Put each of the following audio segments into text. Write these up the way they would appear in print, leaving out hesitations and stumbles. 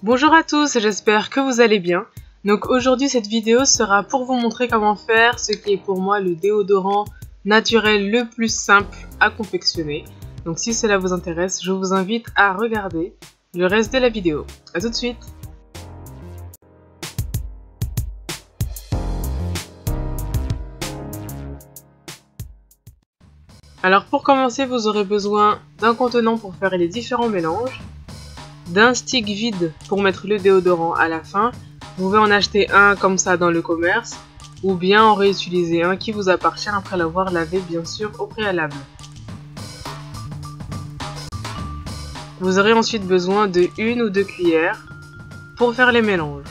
Bonjour à tous, j'espère que vous allez bien. Donc aujourd'hui cette vidéo sera pour vous montrer comment faire ce qui est pour moi le déodorant naturel le plus simple à confectionner. Donc si cela vous intéresse, je vous invite à regarder le reste de la vidéo. A tout de suite. Alors pour commencer, vous aurez besoin d'un contenant pour faire les différents mélanges, d'un stick vide pour mettre le déodorant à la fin. Vous pouvez en acheter un comme ça dans le commerce ou bien en réutiliser un qui vous appartient après l'avoir lavé bien sûr au préalable. Vous aurez ensuite besoin de 1 ou 2 cuillères pour faire les mélanges.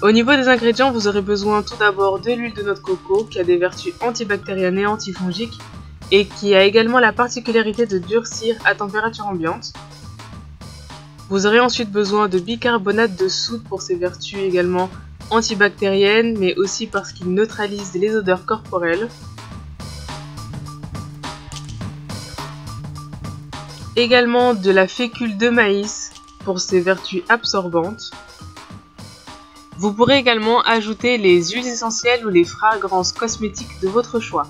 Au niveau des ingrédients, vous aurez besoin tout d'abord de l'huile de noix de coco qui a des vertus antibactériennes et antifongiques et qui a également la particularité de durcir à température ambiante. Vous aurez ensuite besoin de bicarbonate de soude pour ses vertus également antibactériennes mais aussi parce qu'il neutralise les odeurs corporelles. Également de la fécule de maïs pour ses vertus absorbantes. Vous pourrez également ajouter les huiles essentielles ou les fragrances cosmétiques de votre choix.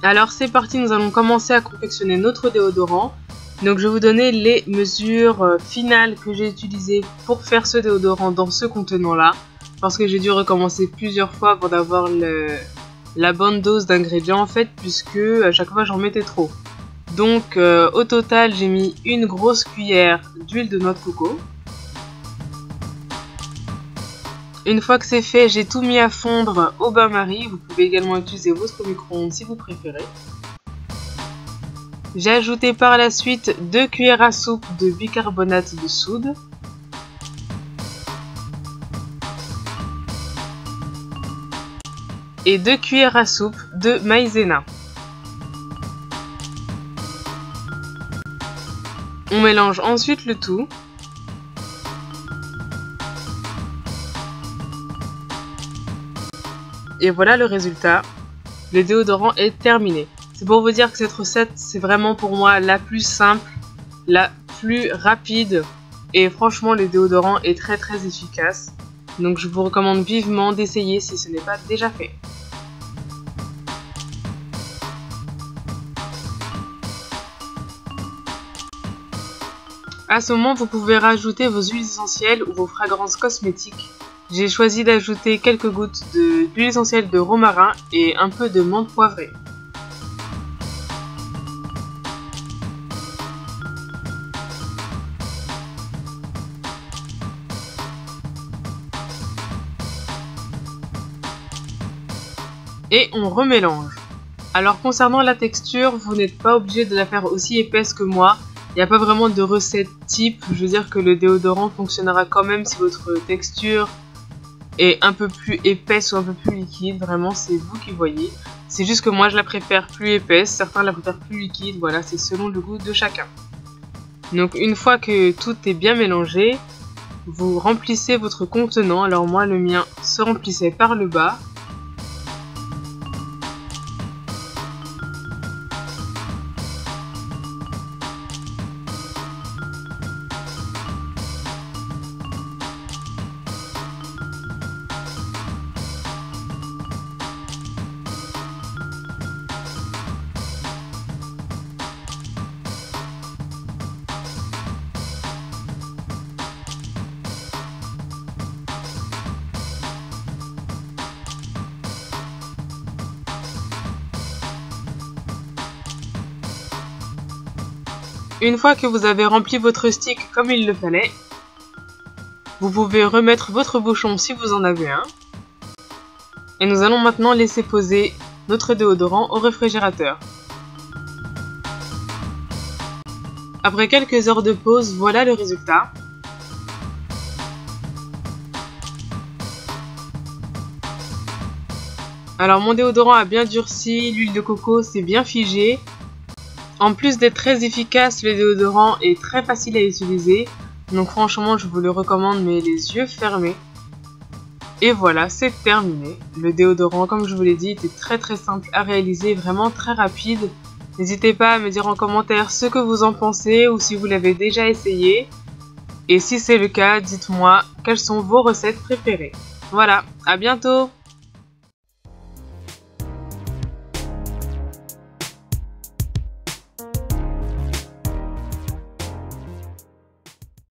Alors c'est parti, nous allons commencer à confectionner notre déodorant. Donc je vais vous donner les mesures finales que j'ai utilisées pour faire ce déodorant dans ce contenant-là. Parce que j'ai dû recommencer plusieurs fois avant d'avoir la bonne dose d'ingrédients en fait, puisque à chaque fois j'en mettais trop. Donc au total j'ai mis une grosse cuillère d'huile de noix de coco. Une fois que c'est fait, j'ai tout mis à fondre au bain-marie. Vous pouvez également utiliser votre micro-ondes si vous préférez. J'ai ajouté par la suite 2 cuillères à soupe de bicarbonate de soude. Et 2 cuillères à soupe de maïzena. On mélange ensuite le tout. Et voilà le résultat. Le déodorant est terminé. C'est pour vous dire que cette recette, c'est vraiment pour moi la plus simple, la plus rapide. Et franchement, le déodorant est très efficace. Donc je vous recommande vivement d'essayer si ce n'est pas déjà fait. À ce moment, vous pouvez rajouter vos huiles essentielles ou vos fragrances cosmétiques. J'ai choisi d'ajouter quelques gouttes d'huile essentielle de romarin et un peu de menthe poivrée. Et on remélange. Alors concernant la texture, vous n'êtes pas obligé de la faire aussi épaisse que moi. Il n'y a pas vraiment de recette type, je veux dire que le déodorant fonctionnera quand même si votre texture est un peu plus épaisse ou un peu plus liquide, vraiment c'est vous qui voyez. C'est juste que moi je la préfère plus épaisse, certains la préfèrent plus liquide, voilà c'est selon le goût de chacun. Donc une fois que tout est bien mélangé, vous remplissez votre contenant, alors moi le mien se remplissait par le bas. Une fois que vous avez rempli votre stick comme il le fallait, vous pouvez remettre votre bouchon si vous en avez un. Et nous allons maintenant laisser poser notre déodorant au réfrigérateur. Après quelques heures de pause, voilà le résultat. Alors mon déodorant a bien durci, l'huile de coco s'est bien figée. En plus d'être très efficace, le déodorant est très facile à utiliser. Donc franchement, je vous le recommande, mais les yeux fermés. Et voilà, c'est terminé. Le déodorant, comme je vous l'ai dit, était très simple à réaliser, vraiment très rapide. N'hésitez pas à me dire en commentaire ce que vous en pensez ou si vous l'avez déjà essayé. Et si c'est le cas, dites-moi quelles sont vos recettes préférées. Voilà, à bientôt!